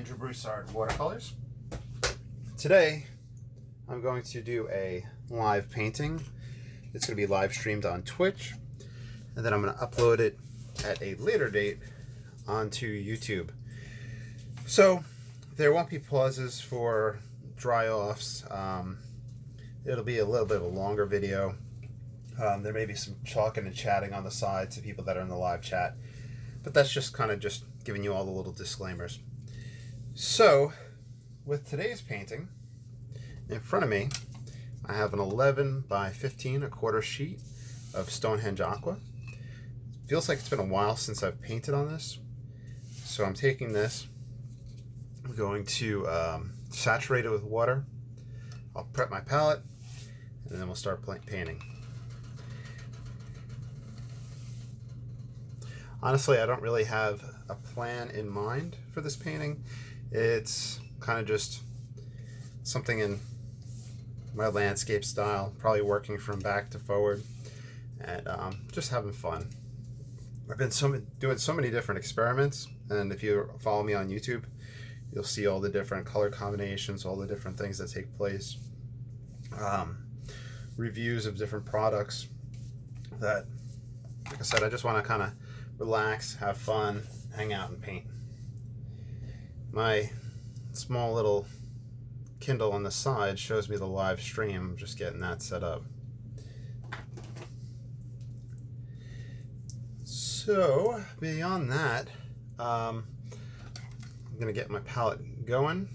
Andrew Broussard Watercolors. Today I'm going to do a live painting. It's going to be live streamed on Twitch, and then I'm going to upload it at a later date onto YouTube. So there won't be pauses for dry offs. It'll be a little bit of a longer video. There may be some talking and chatting on the side to people that are in the live chat, but that's just kind of just giving you all the little disclaimers. So with today's painting in front of me, I have an 11 by 15 a quarter sheet of Stonehenge Aqua. It feels like it's been a while since I've painted on this, so I'm taking this, I'm going to saturate it with water. I'll prep my palette, and then we'll start painting. Honestly, I don't really have a plan in mind for this painting. It's kind of just something in my landscape style, probably working from back to forward, and just having fun. I've been doing so many different experiments, and if you follow me on YouTube, you'll see all the different color combinations, all the different things that take place, reviews of different products that, like I said, I just want to kind of relax, have fun, hang out, and paint. My small little Kindle on the side shows me the live stream. I'm just getting that set up. So beyond that, I'm going to get my palette going.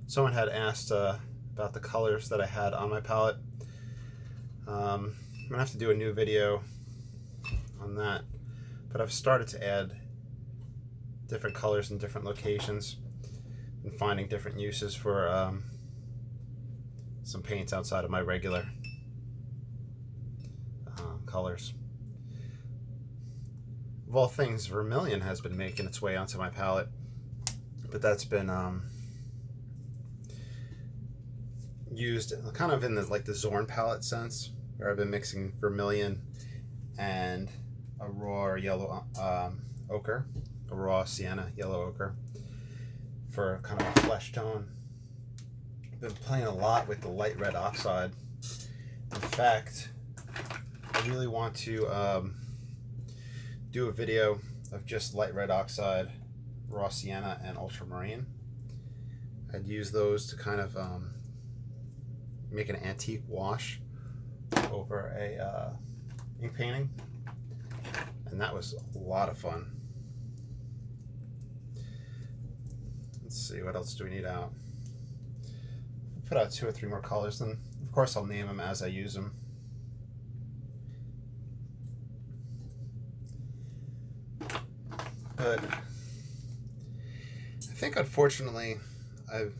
Someone had asked about the colors that I had on my palette. I'm going to have to do a new video on that, but I've started to add different colors in different locations and finding different uses for some paints outside of my regular colors. Of all things, vermilion has been making its way onto my palette, but that's been used kind of in the the Zorn palette sense, where I've been mixing vermilion and a raw yellow ochre, a raw sienna yellow ochre, for kind of a flesh tone. I've been playing a lot with the light red oxide. In fact, I really want to do a video of just light red oxide, raw sienna, and ultramarine. I'd use those to kind of make an antique wash over a ink painting, and that was a lot of fun. Let's see, what else do we need out? Put out 2 or 3 more colors, and of course I'll name them as I use them. But I think, unfortunately, I'm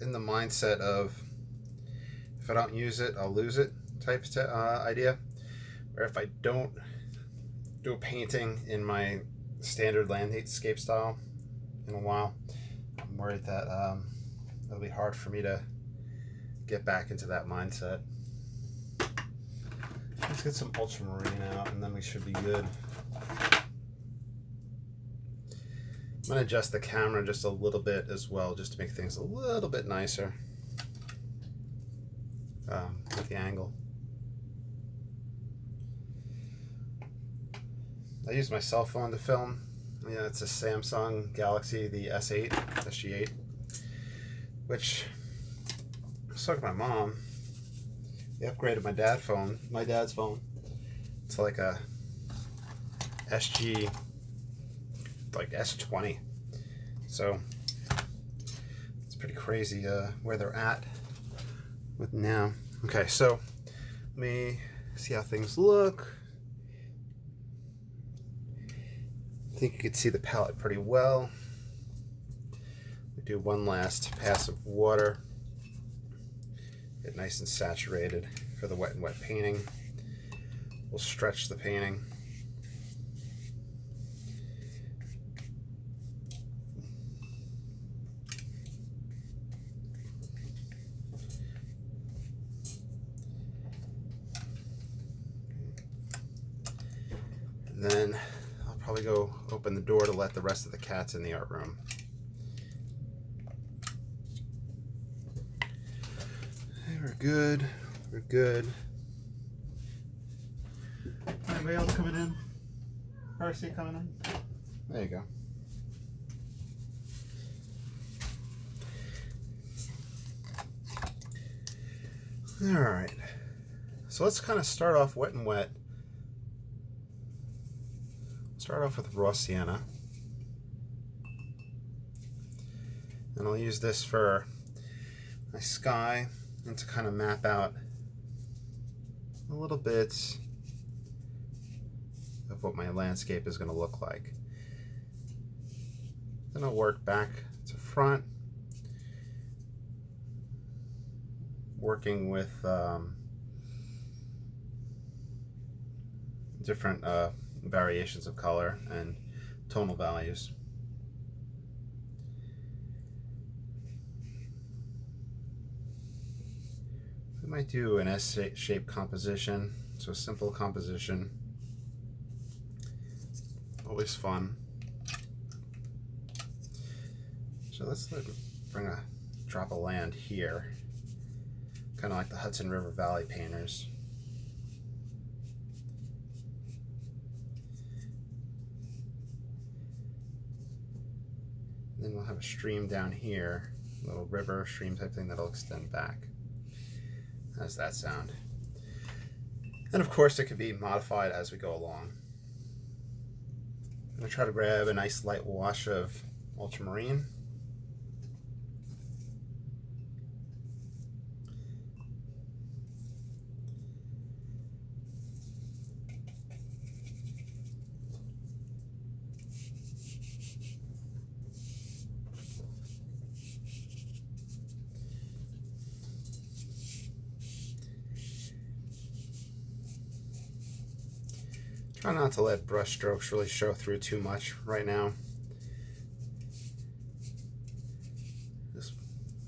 in the mindset of, if I don't use it, I'll lose it type idea. Or if I don't do a painting in my standard landscape style in a while, I'm worried that it'll be hard for me to get back into that mindset. Let's get some ultramarine out, and then we should be good. I'm going to adjust the camera just a little bit as well, just to make things a little bit nicer with the angle. I use my cell phone to film. Yeah, it's a Samsung Galaxy, the S8, SG8, which I was talking to my mom. They upgraded my dad's phone to like a SG, like S20. So it's pretty crazy where they're at with now. Okay, so let me see how things look. I think you can see the palette pretty well. We do one last pass of water. Get nice and saturated for the wet and wet painting. We'll stretch the painting. And then I'll probably probably go open the door to let the rest of the cats in the art room. Okay, we're good. We're good. Anybody else coming in? Percy coming in? There you go. All right. So let's kind of start off wet and wet. Start off with raw sienna. And I'll use this for my sky and to kind of map out a little bit of what my landscape is going to look like. Then I'll work back to front, working with different variations of color and tonal values. We might do an S-shaped composition, so a simple composition. Always fun. So let's bring a drop of land here, kind of like the Hudson River Valley painters. Then we'll have a stream down here, a little river stream type thing that'll extend back. How's that sound? And of course it can be modified as we go along. I'm going to try to grab a nice light wash of ultramarine. Try not to let brush strokes really show through too much right now. Just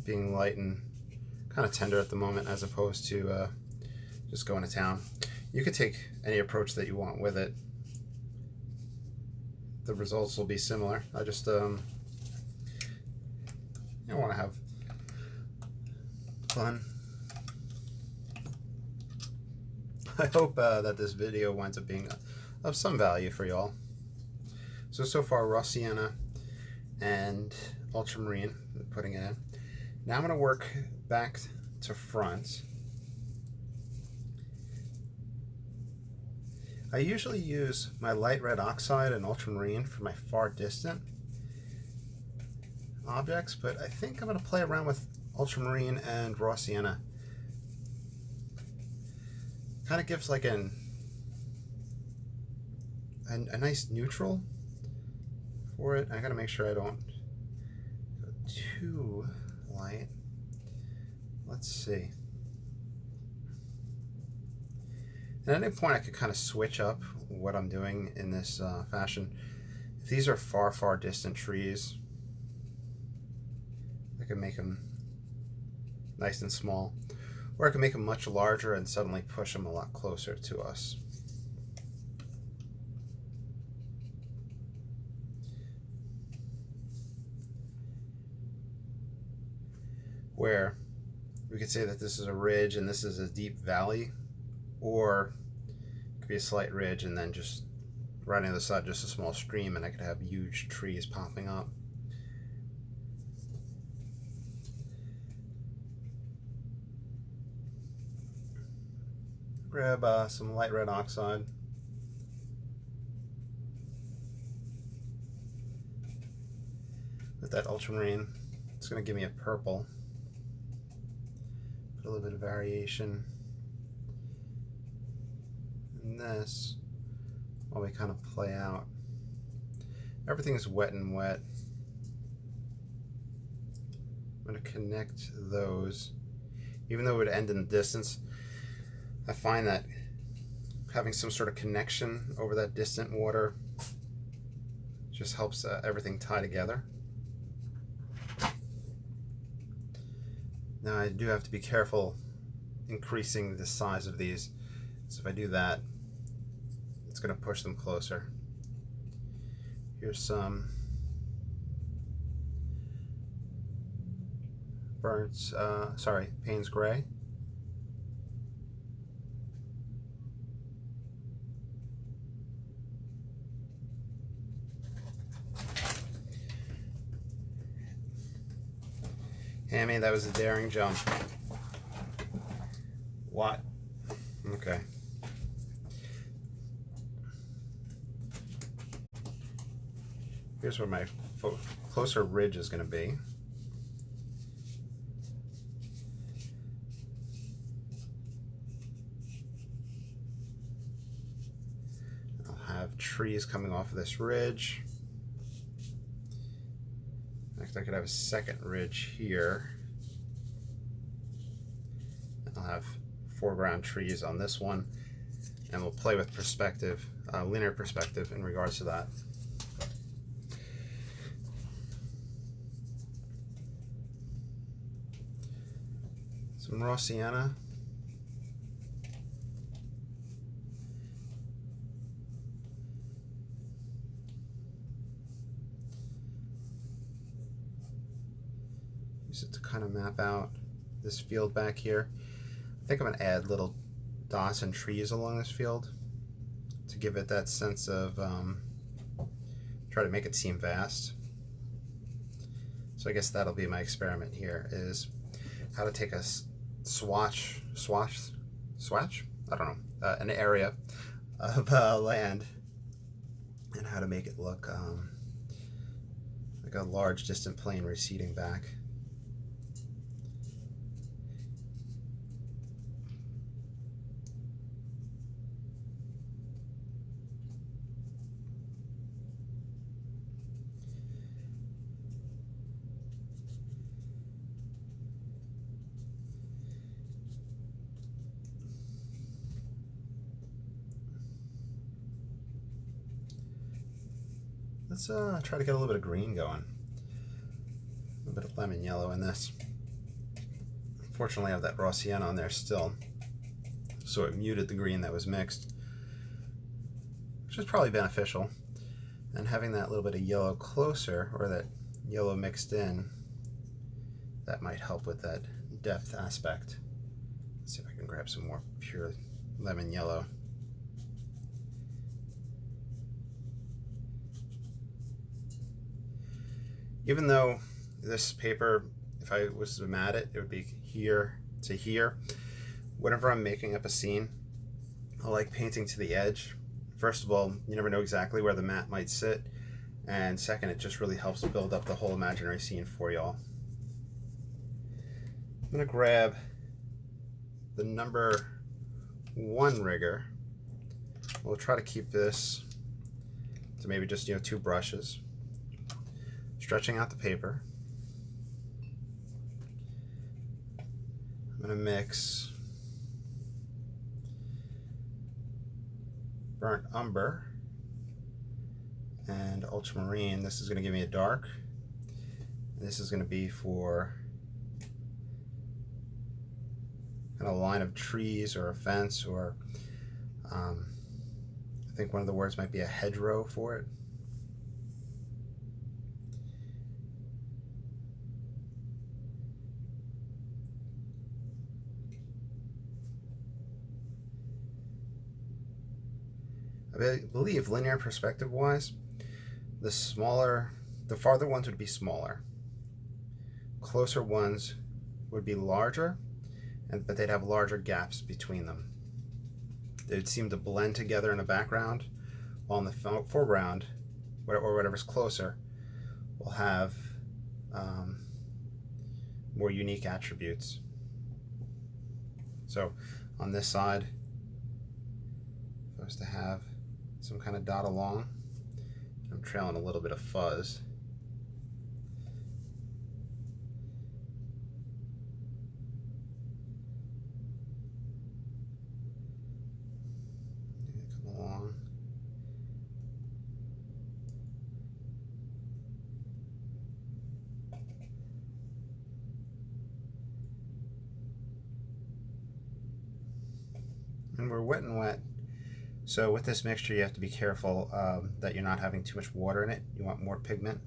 being light and kind of tender at the moment as opposed to just going to town. You could take any approach that you want with it. The results will be similar. I just want to have fun. I hope that this video winds up being of some value for y'all. So far raw sienna and ultramarine, putting it in. Now I'm going to work back to front. I usually use my light red oxide and ultramarine for my far distant objects, but I think I'm going to play around with ultramarine and raw sienna. Kind of gives like a nice neutral for it. I gotta make sure I don't go too light. Let's see. At any point I could kind of switch up what I'm doing in this fashion. If these are far distant trees, I can make them nice and small, or I can make them much larger and suddenly push them a lot closer to us. Where we could say that this is a ridge and this is a deep valley, or it could be a slight ridge and then just right on the side just a small stream, and I could have huge trees popping up. Grab some light red oxide. With that ultramarine, it's going to give me a purple. Put a little bit of variation in this while we kind of play out. Everything is wet and wet. I'm going to connect those. Even though it would end in the distance, I find that having some sort of connection over that distant water just helps everything tie together. Now I do have to be careful increasing the size of these. So if I do that, it's going to push them closer. Here's some Payne's Gray. Hammy, that was a daring jump. What? Okay. Here's where my closer ridge is going to be. I'll have trees coming off of this ridge. Next, I could have a second ridge here. I'll have foreground trees on this one, and we'll play with perspective, linear perspective in regards to that. Some raw sienna. Use it to kind of map out this field back here. I think I'm going to add little dots and trees along this field to give it that sense of, try to make it seem vast. So I guess that'll be my experiment here, is how to take a swatch? I don't know, an area of land, and how to make it look like a large distant plane receding back. Let's try to get a little bit of green going. A little bit of lemon yellow in this. Unfortunately, I have that raw sienna on there still, so it muted the green that was mixed, which is probably beneficial. And having that little bit of yellow closer, or that yellow mixed in, that might help with that depth aspect. Let's see if I can grab some more pure lemon yellow. Even though this paper, if I was to mat it, it would be here to here. Whenever I'm making up a scene, I like painting to the edge. First of all, you never know exactly where the mat might sit. And second, it just really helps build up the whole imaginary scene for y'all. I'm gonna grab the number 1 rigger. We'll try to keep this to maybe just 2 brushes. Stretching out the paper. I'm going to mix burnt umber and ultramarine. This is going to give me a dark. This is going to be for kind of a line of trees or a fence, or I think one of the words might be a hedgerow for it. I believe linear perspective wise, the farther ones would be smaller. Closer ones would be larger, but they'd have larger gaps between them. They'd seem to blend together in the background, while in the foreground, or whatever's closer, will have more unique attributes. So on this side, if I was to have some kind of dot along, I'm trailing a little bit of fuzz. Come along. And we're wet and wet, So with this mixture, you have to be careful that you're not having too much water in it. You want more pigment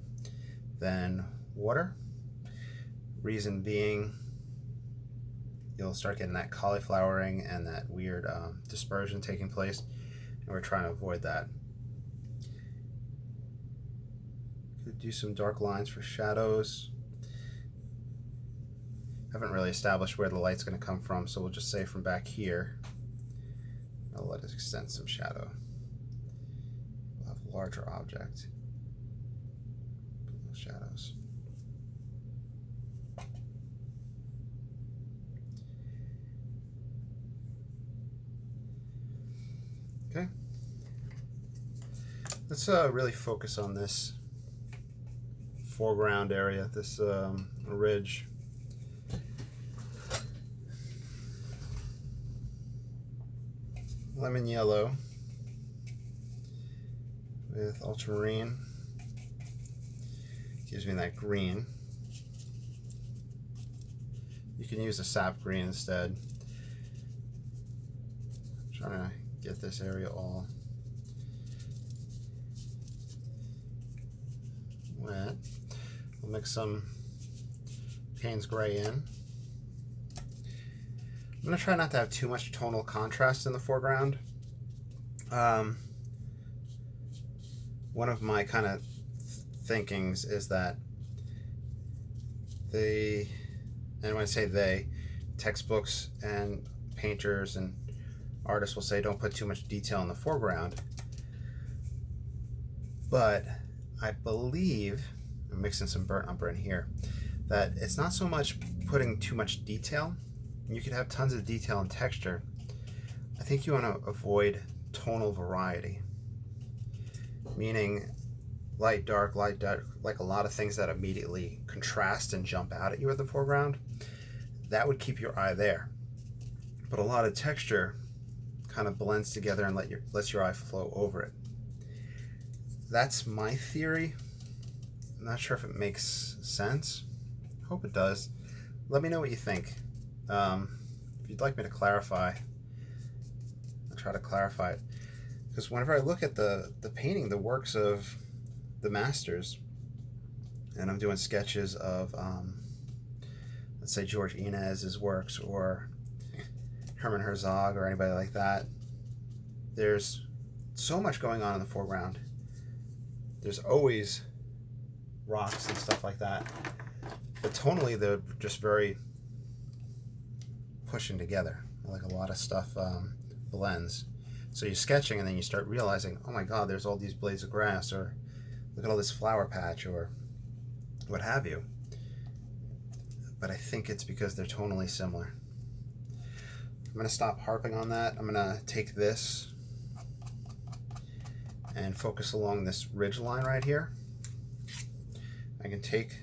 than water. Reason being, you'll start getting that cauliflowering and that weird dispersion taking place, and we're trying to avoid that. Could do some dark lines for shadows. Haven't really established where the light's going to come from, so we'll just say from back here. I'll let it extend some shadow. We'll have a larger object. Shadows. Okay. Let's really focus on this foreground area, this ridge. Lemon yellow with ultramarine gives me that green. You can use a sap green instead. I'm trying to get this area all wet. We'll mix some Payne's gray in. I'm going to try not to have too much tonal contrast in the foreground. One of my kind of thinkings is that and when I say they, textbooks and painters and artists will say don't put too much detail in the foreground. But I believe, I'm mixing some burnt umber in here, that it's not so much putting too much detail. You could have tons of detail and texture. I think you want to avoid tonal variety, meaning light, dark, like a lot of things that immediately contrast and jump out at you in the foreground. That would keep your eye there. But a lot of texture kind of blends together and lets your eye flow over it. That's my theory. I'm not sure if it makes sense. Hope it does. Let me know what you think. If you'd like me to clarify, I'll try to clarify it. Because whenever I look at the painting, the works of the masters, and I'm doing sketches of, let's say George Inez's works or Herman Herzog or anybody like that, there's so much going on in the foreground. There's always rocks and stuff like that. But tonally, they're just very pushing together. Like a lot of stuff blends. So you're sketching and then you start realizing, oh my God, there's all these blades of grass, or look at all this flower patch, or what have you. But I think it's because they're tonally similar. I'm going to stop harping on that. I'm going to take this and focus along this ridge line right here. I can take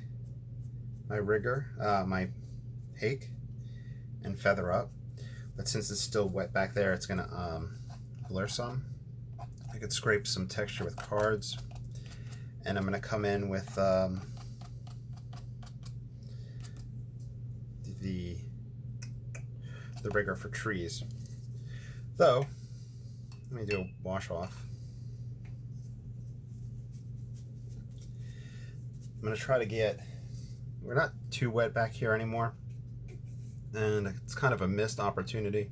my rigger, my hake, and feather up. But since it's still wet back there, it's going to blur some. I could scrape some texture with cards. And I'm going to come in with the rigger for trees. Though, let me do a wash off. I'm going to try to get, we're not too wet back here anymore, and it's kind of a missed opportunity.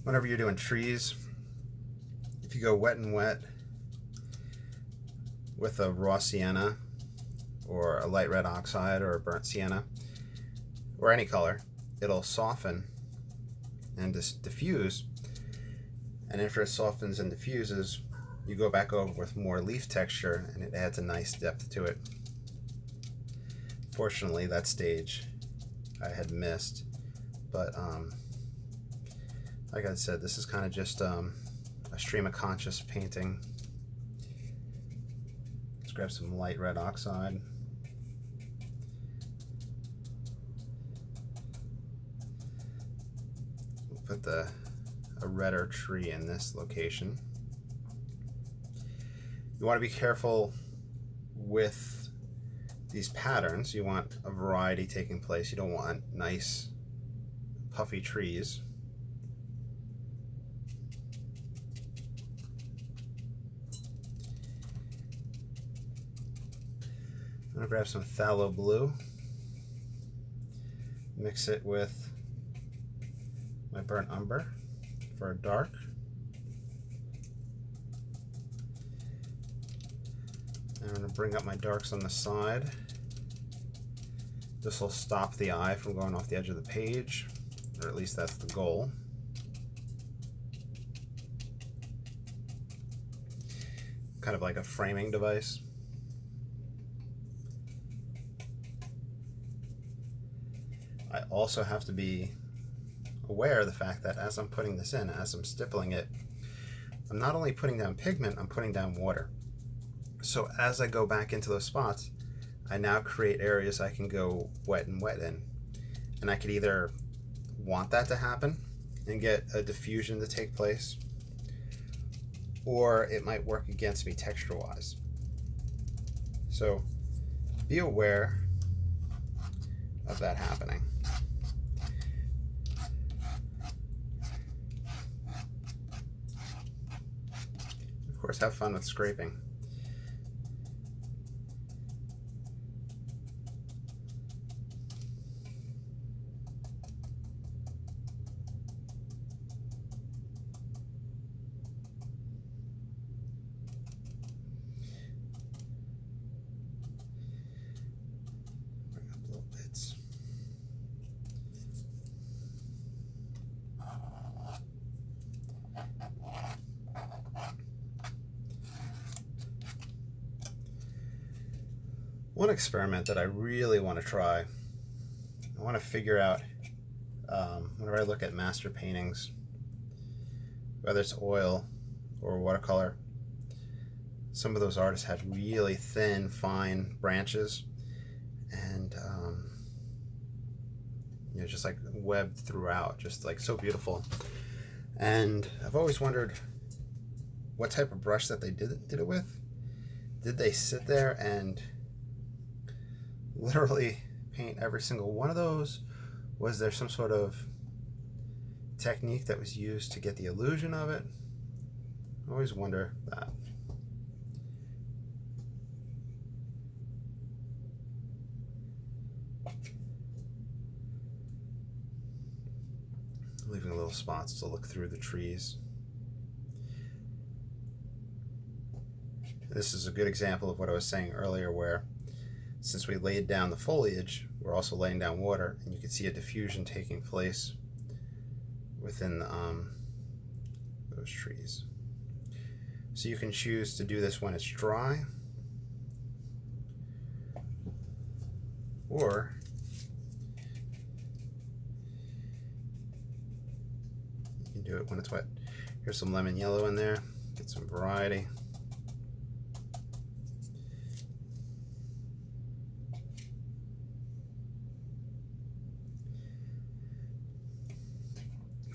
Whenever you're doing trees, if you go wet and wet with a raw sienna or a light red oxide or a burnt sienna or any color, it'll soften and diffuse, and after it softens and diffuses, you go back over with more leaf texture and it adds a nice depth to it. Fortunately, that stage I had missed, but like I said, this is kind of just a stream of conscious painting. Let's grab some light red oxide. We'll put a redder tree in this location. You want to be careful with these patterns. You want a variety taking place. You don't want nice puffy trees. I'm going to grab some phthalo blue, mix it with my burnt umber for a dark. And I'm going to bring up my darks on the side. This will stop the eye from going off the edge of the page, or at least that's the goal. Kind of like a framing device. I also have to be aware of the fact that as I'm putting this in, as I'm stippling it, I'm not only putting down pigment, I'm putting down water. So as I go back into those spots, I now create areas I can go wet and wet in. And I could either want that to happen and get a diffusion to take place, or it might work against me texture-wise. So be aware of that happening. Of course, have fun with scraping. Bring up little bits. One experiment that I really want to try, I want to figure out, whenever I look at master paintings, whether it's oil or watercolor, some of those artists had really thin, fine branches, and you know, just like webbed throughout, just like so beautiful. And I've always wondered what type of brush that they did it with. Did they sit there and literally paint every single one of those? Was there some sort of technique that was used to get the illusion of it? I always wonder that. Leaving little spots to look through the trees. This is a good example of what I was saying earlier, where since we laid down the foliage, we're also laying down water, and you can see a diffusion taking place within those trees. So you can choose to do this when it's dry, or you can do it when it's wet. Here's some lemon yellow in there, get some variety.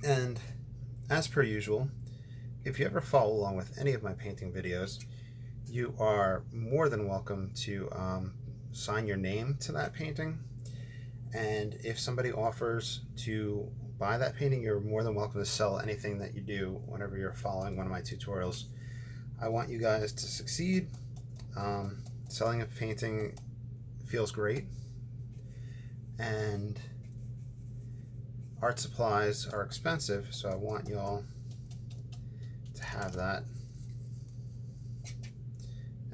And as per usual, if you ever follow along with any of my painting videos, you are more than welcome to sign your name to that painting. And if somebody offers to buy that painting, you're more than welcome to sell anything that you do whenever you're following one of my tutorials. I want you guys to succeed. Selling a painting feels great, and art supplies are expensive, so I want y'all to have that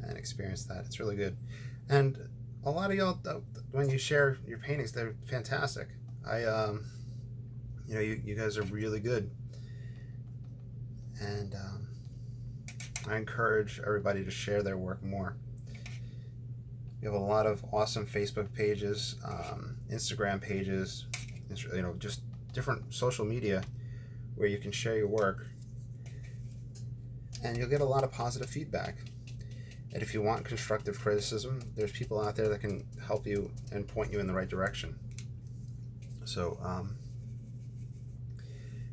and experience that. It's really good. And a lot of y'all, when you share your paintings, they're fantastic. You know, you guys are really good. And I encourage everybody to share their work more. We have a lot of awesome Facebook pages, Instagram pages, you know, just different social media where you can share your work, and you'll get a lot of positive feedback. And if you want constructive criticism, there's people out there that can help you and point you in the right direction. So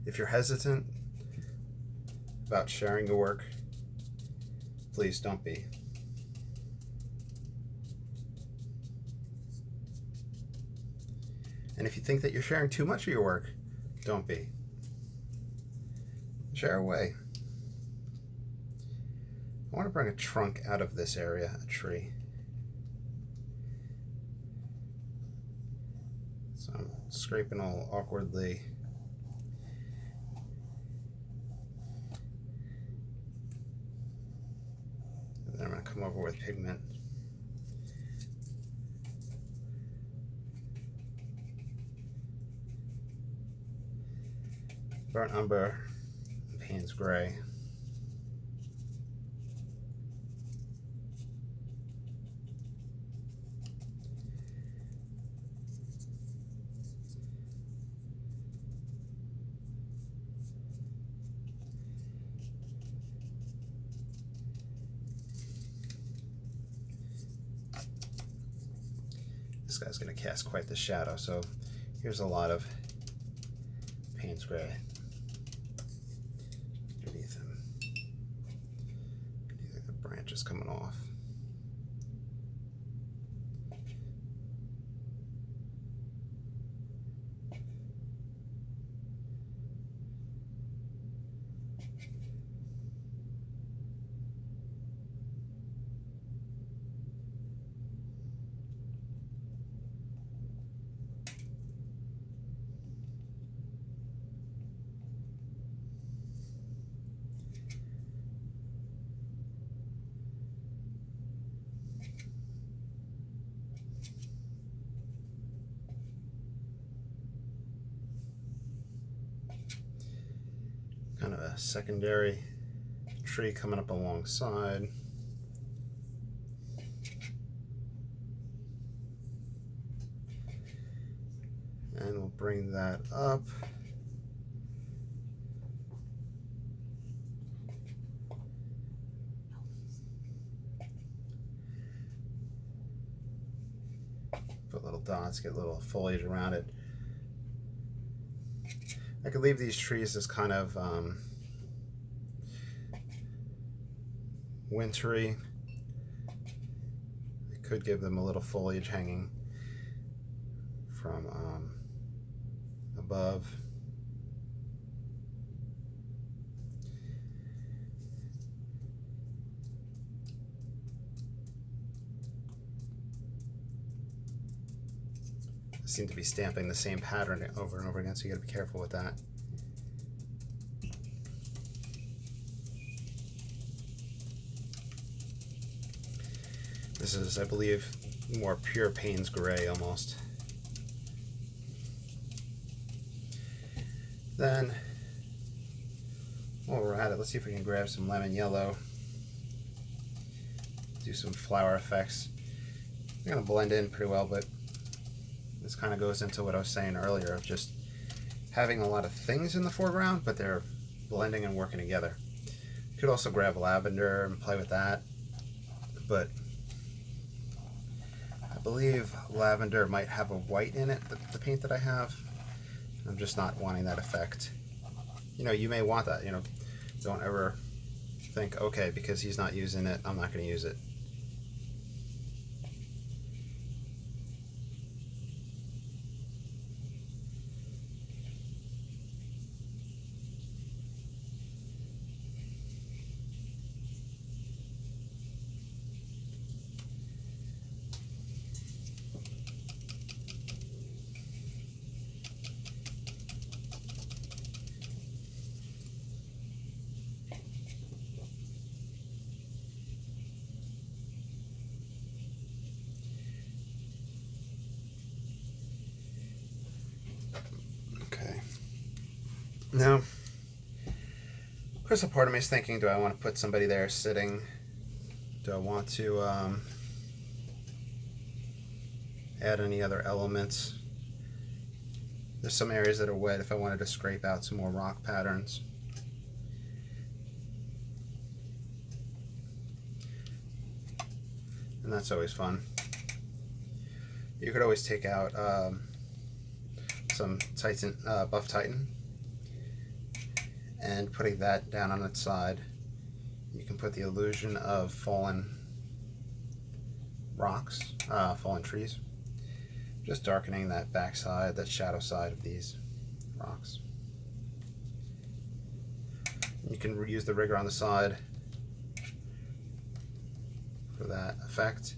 if you're hesitant about sharing your work, please don't be. And if you think that you're sharing too much of your work, don't be. Share away. I want to bring a trunk out of this area, a tree. So I'm scraping all awkwardly. And then I'm going to come over with pigment. Burnt umber, and Payne's gray. This guy's going to cast quite the shadow, so here's a lot of Payne's gray underneath him. The branches coming off. Kind of a secondary tree coming up alongside. And we'll bring that up. Put little dots, get little foliage around it. I could leave these trees as kind of wintry. I could give them a little foliage hanging from above. Seem to be stamping the same pattern over and over again, so you got to be careful with that. This is, I believe, more pure Payne's gray almost. Then, while we're at it, let's see if we can grab some lemon yellow. Do some flower effects. They're going to blend in pretty well, but this kind of goes into what I was saying earlier of just having a lot of things in the foreground, but they're blending and working together. You could also grab lavender and play with that, but I believe lavender might have a white in it, the paint that I have. I'm just not wanting that effect. You know, you may want that, you know, don't ever think, okay, because he's not using it, I'm not going to use it. Now, of course, a part of me is thinking, do I want to put somebody there sitting? Do I want to add any other elements? There's some areas that are wet if I wanted to scrape out some more rock patterns. And that's always fun. You could always take out some Titan, buff Titan, and putting that down on its side, you can put the illusion of fallen rocks, fallen trees, just darkening that back side, that shadow side of these rocks. You can reuse the rigger on the side for that effect.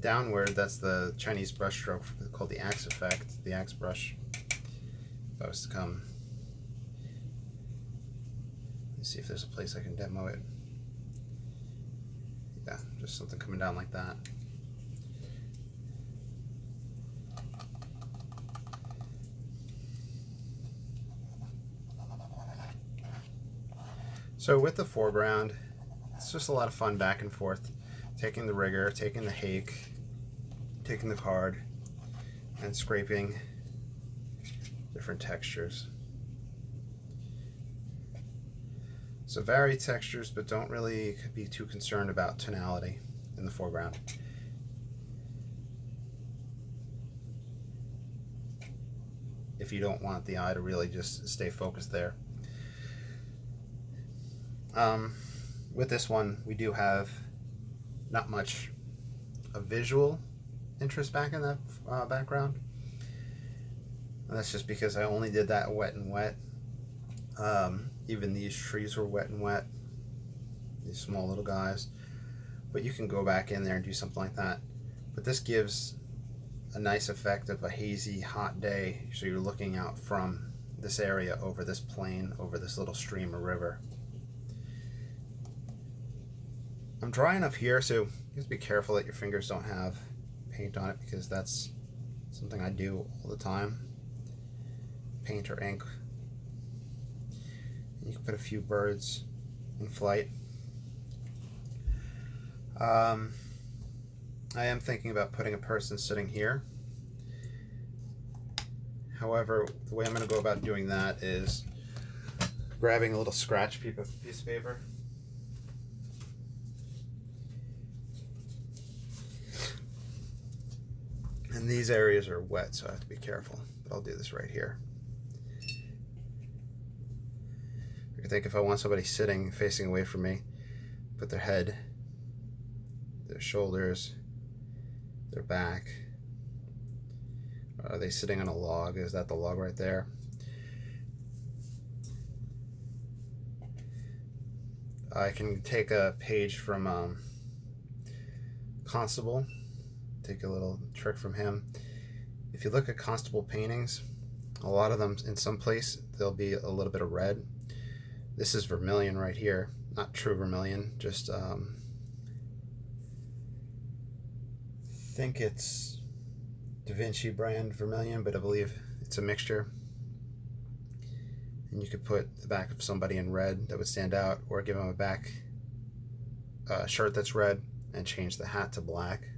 downward, that's the Chinese brush stroke called the axe effect, the axe brush. If I was to come, let's see if there's a place I can demo it. Yeah, just something coming down like that. So with the foreground, it's just a lot of fun back and forth, taking the rigger, taking the hake, taking the card, and scraping different textures. So vary textures, but don't really be too concerned about tonality in the foreground. If you don't want the eye to really just stay focused there. With this one, we do have not much of visual interest back in that background. And that's just because I only did that wet and wet. Even these trees were wet and wet, these small little guys. But you can go back in there and do something like that. But this gives a nice effect of a hazy, hot day. So you're looking out from this area over this plain, over this little stream or river. I'm dry enough here, so you have to be careful that your fingers don't have paint on it, because that's something I do all the time. Paint or ink. And you can put a few birds in flight. I am thinking about putting a person sitting here. However, the way I'm going to go about doing that is grabbing a little scratch piece of paper. And these areas are wet, so I have to be careful. But I'll do this right here. I think if I want somebody sitting, facing away from me, put their head, their shoulders, their back. Are they sitting on a log? Is that the log right there? I can take a page from Constable. Take a little trick from him. If you look at Constable paintings, a lot of them, in some place, there'll be a little bit of red. This is vermilion right here. Not true vermilion, just think it's Da Vinci brand vermilion, but I believe it's a mixture. And you could put the back of somebody in red that would stand out, or give them a back shirt that's red and change the hat to black.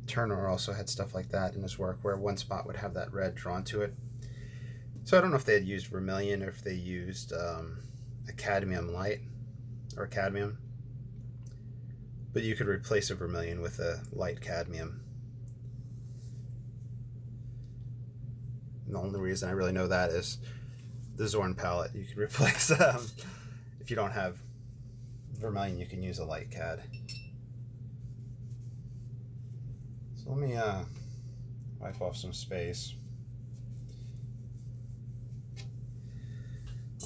Turner also had stuff like that in his work, where one spot would have that red drawn to it. So I don't know if they had used vermilion or if they used a cadmium light or cadmium, but you could replace a vermilion with a light cadmium. And the only reason I really know that is the Zorn palette. You could replace, if you don't have vermilion, you can use a light cad. So let me wipe off some space.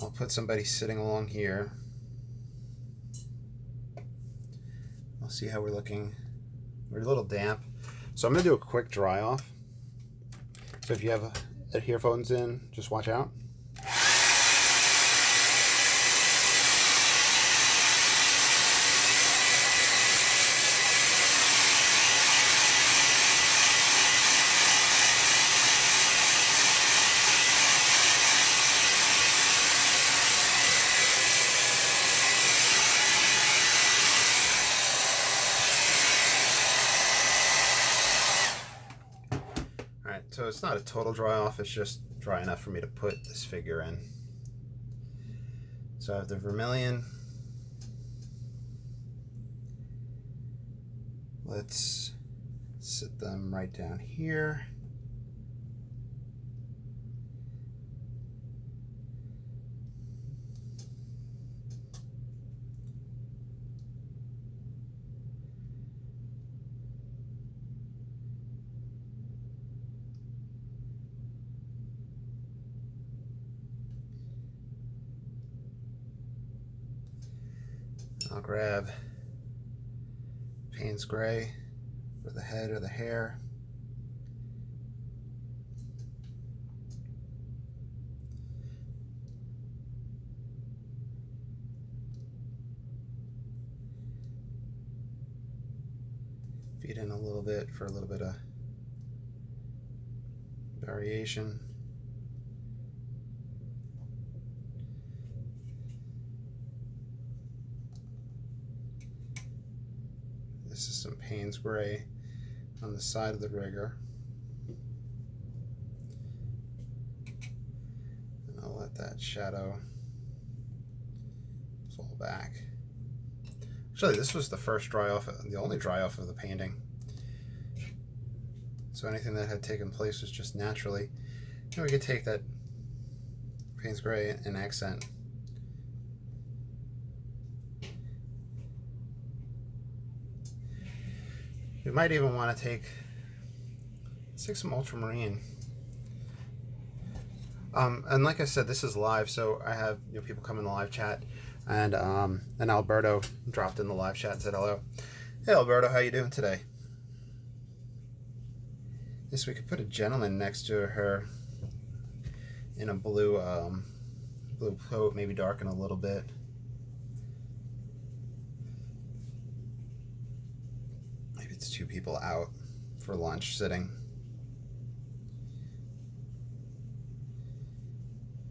I'll put somebody sitting along here. I'll see how we're looking. We're a little damp. So I'm going to do a quick dry off. So if you have earphones in, just watch out. So it's not a total dry off, it's just dry enough for me to put this figure in. So I have the vermilion. Let's sit them right down here. I'll grab Payne's gray for the head or the hair. Feed in a little bit for a little bit of variation. This is some Payne's gray on the side of the rigger. And I'll let that shadow fall back. Actually, this was the first dry off, the only dry off of the painting. So anything that had taken place was just naturally. And we could take that Payne's gray and accent. We might even want to take some ultramarine. And like I said, this is live, so I have people come in the live chat, and Alberto dropped in the live chat and said hello. Hey Alberto, how you doing today? Yes, we could put a gentleman next to her in a blue blue coat, maybe darken a little bit. Maybe it's two people out for lunch sitting.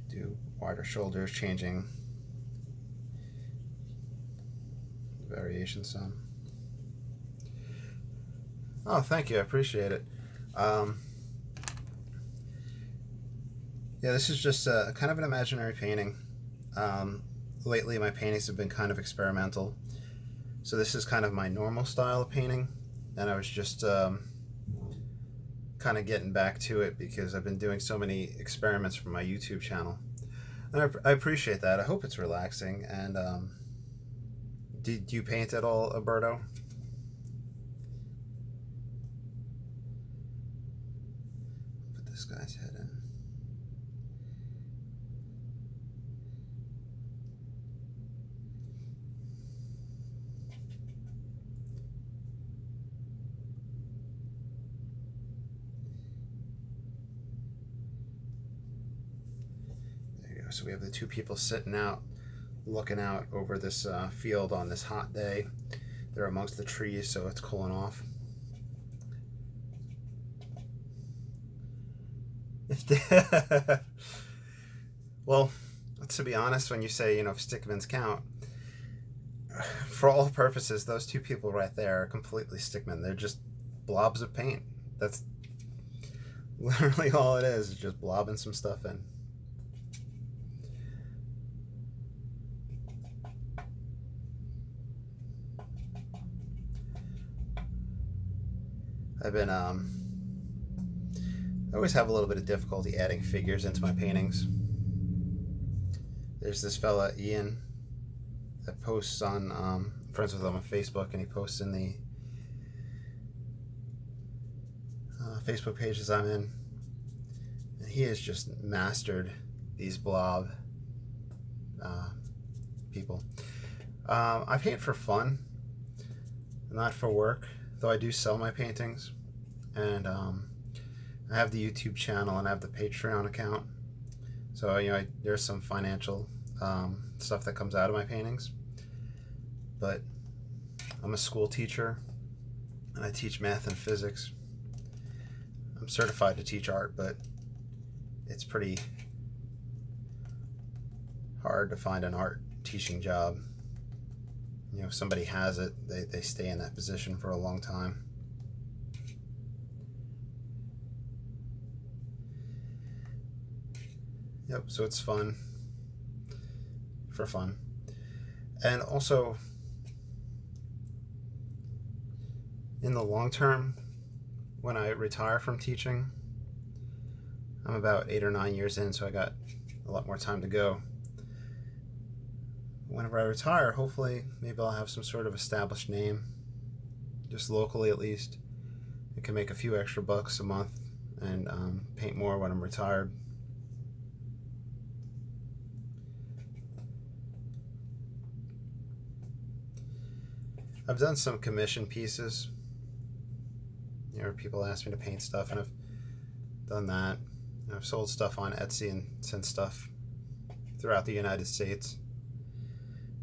Do wider shoulders, changing the variation some. Oh, thank you, I appreciate it. Yeah, this is just kind of an imaginary painting. Lately my paintings have been kind of experimental, so this is kind of my normal style of painting, and I was just kind of getting back to it because I've been doing so many experiments for my YouTube channel, and I appreciate that. I hope it's relaxing. And do you paint at all, Alberto? Put this guy's head in. So we have the two people sitting out, looking out over this field on this hot day. They're amongst the trees, so it's cooling off. Well, to be honest, when you say, stickmans count, for all purposes, those two people right there are completely stickmen. They're just blobs of paint. That's literally all it is just blobbing some stuff in. I always have a little bit of difficulty adding figures into my paintings. There's this fella, Ian, that posts on, I'm friends with him on Facebook, and he posts in the Facebook pages I'm in. And he has just mastered these blob people. I paint for fun, not for work, though I do sell my paintings. And I have the YouTube channel and I have the Patreon account. So, there's some financial stuff that comes out of my paintings. But I'm a school teacher and I teach math and physics. I'm certified to teach art, but it's pretty hard to find an art teaching job. If somebody has it, they stay in that position for a long time. Yep, so it's fun. For fun. And also, in the long term, when I retire from teaching, I'm about 8 or 9 years in, so I got a lot more time to go. Whenever I retire, hopefully, maybe I'll have some sort of established name, just locally at least. I can make a few extra bucks a month and paint more when I'm retired. I've done some commission pieces. You know, people ask me to paint stuff, and I've done that. I've sold stuff on Etsy and sent stuff throughout the United States.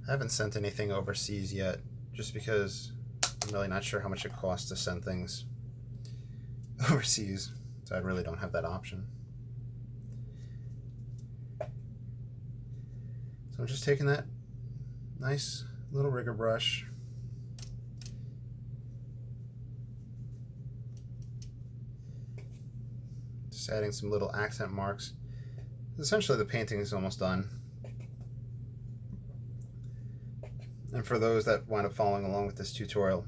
I haven't sent anything overseas yet, just because I'm really not sure how much it costs to send things overseas, so I really don't have that option. So I'm just taking that nice little rigger brush, just adding some little accent marks. Essentially the painting is almost done. And for those that wind up following along with this tutorial,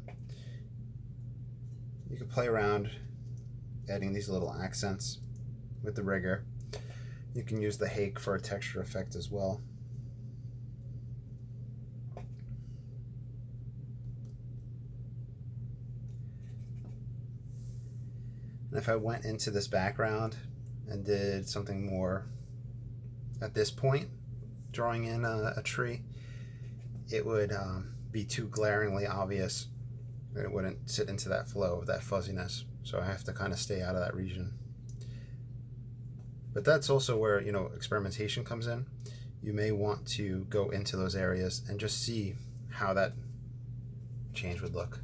you can play around adding these little accents with the rigger. You can use the hake for a texture effect as well. And if I went into this background and did something more at this point, drawing in a tree, it would be too glaringly obvious, and it wouldn't sit into that flow of that fuzziness. So I have to kind of stay out of that region. But that's also where, you know, experimentation comes in. You may want to go into those areas and just see how that change would look.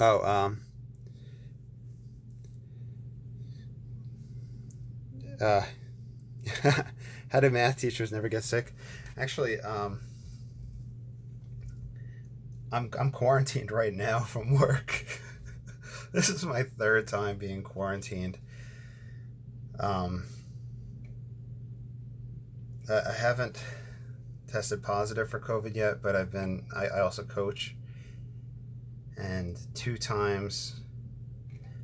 Oh, how do math teachers never get sick? Actually, I'm quarantined right now from work. This is my third time being quarantined. I haven't tested positive for COVID yet, but I also coach, and 2 times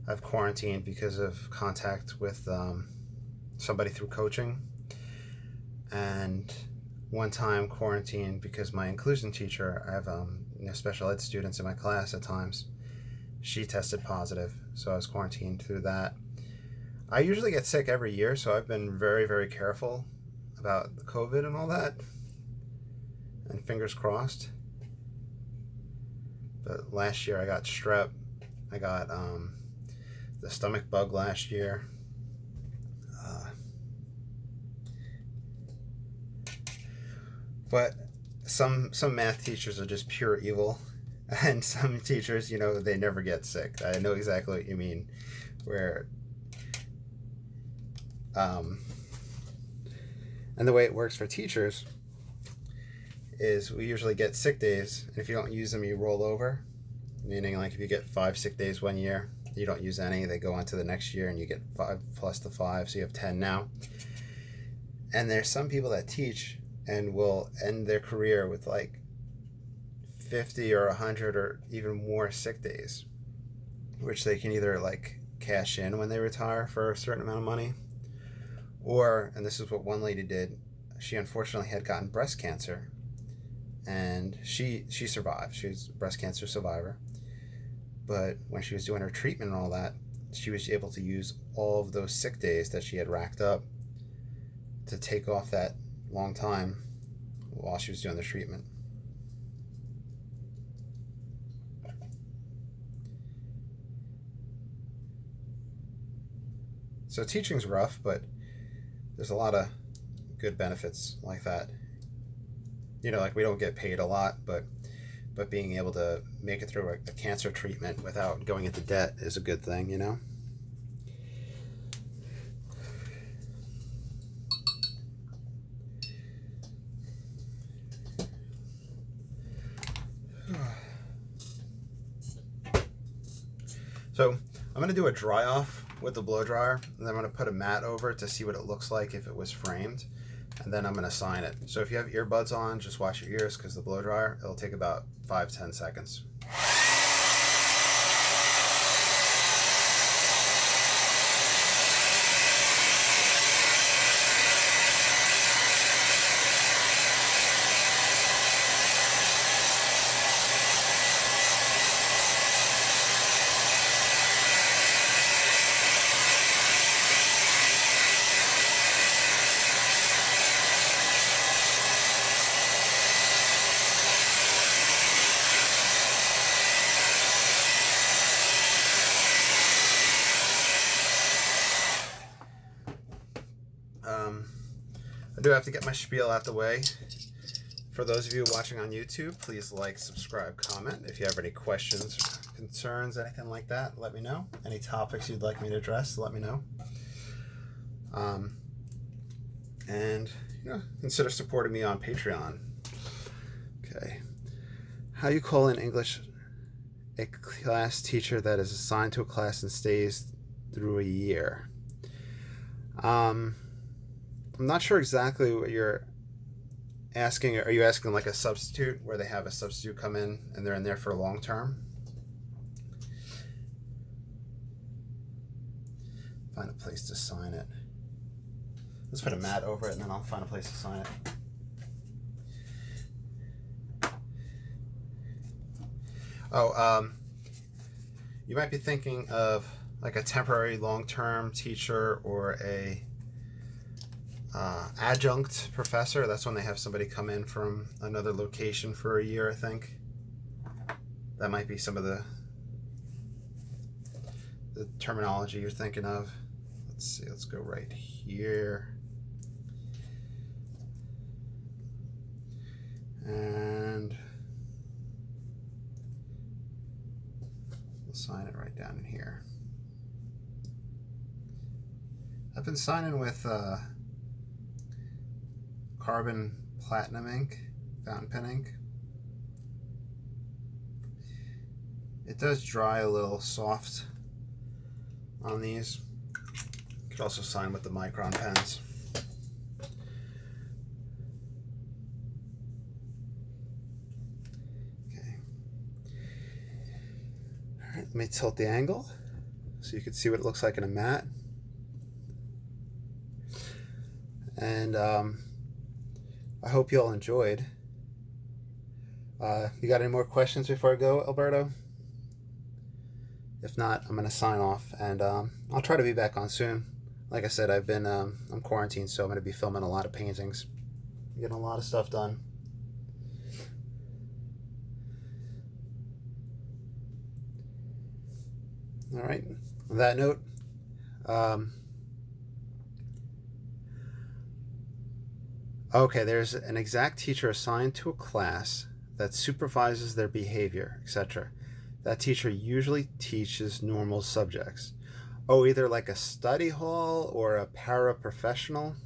I've quarantined because of contact with somebody through coaching, and 1 time quarantined because my inclusion teacher, I have special ed students in my class at times, she tested positive, so I was quarantined through that. I usually get sick every year, so I've been very, very careful about the COVID and all that, and fingers crossed. But last year I got strep, I got the stomach bug last year. But some math teachers are just pure evil, and some teachers, you know, they never get sick. I know exactly what you mean, where and the way it works for teachers is we usually get sick days, and if you don't use them, you roll over, meaning like if you get 5 sick days one year, you don't use any, they go on to the next year and you get 5 plus the 5, so you have 10 now. And there's some people that teach and will end their career with like 50 or 100 or even more sick days, which they can either like cash in when they retire for a certain amount of money, or, and this is what one lady did, she unfortunately had gotten breast cancer, and she survived. She was a breast cancer survivor, but when she was doing her treatment and all that, she was able to use all of those sick days that she had racked up to take off that long time while she was doing the treatment. So teaching's rough, but there's a lot of good benefits like that. You know, like we don't get paid a lot, but being able to make it through a cancer treatment without going into debt is a good thing, you know? So I'm going to do a dry off with the blow dryer, and then I'm going to put a mat over it to see what it looks like if it was framed, and then I'm going to sign it. So if you have earbuds on, just watch your ears, because the blow dryer, it'll take about 5-10 seconds. I do have to get my spiel out the way. For those of you watching on YouTube, please like, subscribe, comment. If you have any questions, concerns, anything like that, let me know. Any topics you'd like me to address, let me know. And consider supporting me on Patreon. Okay. How you call in English a class teacher that is assigned to a class and stays through a year? I'm not sure exactly what you're asking. Are you asking like a substitute where they have a substitute come in and they're in there for a long term? Find a place to sign it. Let's put a mat over it and then I'll find a place to sign it. Oh, you might be thinking of like a temporary long-term teacher or a adjunct professor. That's when they have somebody come in from another location for a year, I think. That might be some of the terminology you're thinking of. Let's see, let's go right here. And we'll sign it right down in here. I've been signing with carbon platinum ink, fountain pen ink. It does dry a little soft on these. You could also sign with the micron pens. Okay. All right, let me tilt the angle so you can see what it looks like in a mat. And I hope you all enjoyed. You got any more questions before I go, Alberto? If not, I'm going to sign off, and I'll try to be back on soon. Like I said, I'm quarantined, so I'm going to be filming a lot of paintings, getting a lot of stuff done. All right. On that note, okay, there's an exact teacher assigned to a class that supervises their behavior, etc. That teacher usually teaches normal subjects. Oh, either like a study hall or a paraprofessional.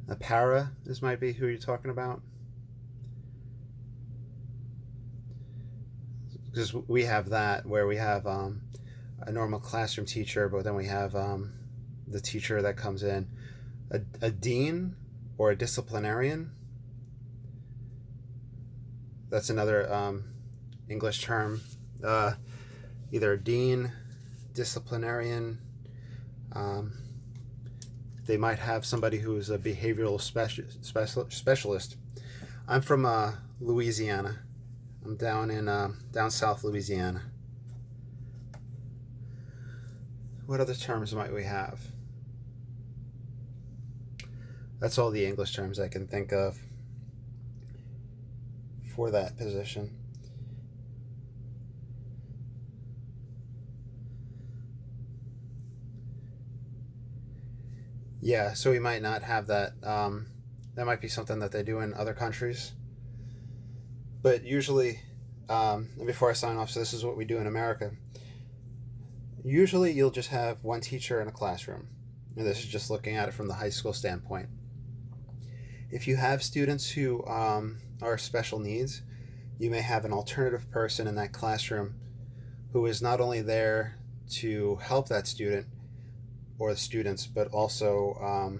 A para, this might be who you're talking about. Because we have that, where we have a normal classroom teacher, but then we have the teacher that comes in. A dean or a disciplinarian. That's another English term. Either a dean, disciplinarian. They might have somebody who is a behavioral specialist. I'm from Louisiana. I'm down in down south Louisiana. What other terms might we have? That's all the English terms I can think of for that position. Yeah, so we might not have that. That might be something that they do in other countries. But usually, and before I sign off, so this is what we do in America. Usually you'll just have one teacher in a classroom. And this is just looking at it from the high school standpoint. If you have students who are special needs, you may have an alternative person in that classroom who is not only there to help that student or the students, but also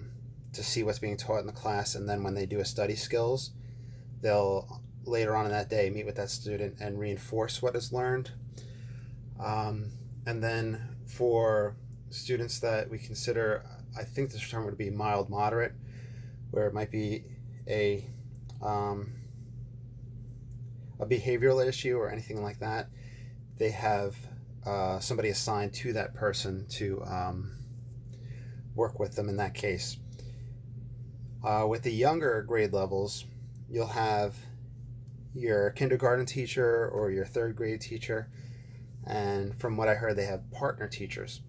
to see what's being taught in the class. And then when they do a study skills, they'll later on in that day meet with that student and reinforce what is learned. And then for students that we consider, I think this term would be mild moderate, where it might be a behavioral issue or anything like that, they have somebody assigned to that person to work with them in that case. With the younger grade levels, you'll have your kindergarten teacher or your third grade teacher, and from what I heard, they have partner teachers.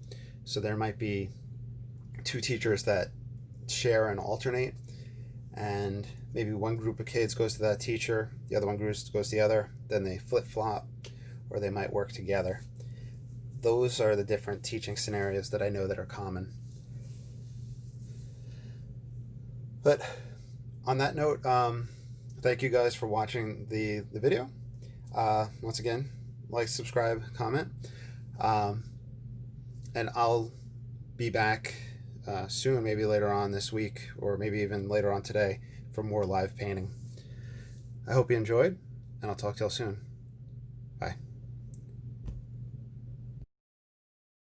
So there might be two teachers that share and alternate, and maybe one group of kids goes to that teacher, the other one goes to the other, then they flip-flop, or they might work together. Those are the different teaching scenarios that I know that are common. But on that note, thank you guys for watching the video. Once again, like, subscribe, comment, and I'll be back soon, maybe later on this week, or maybe even later on today, for more live painting. I hope you enjoyed, and I'll talk to y'all soon. Bye.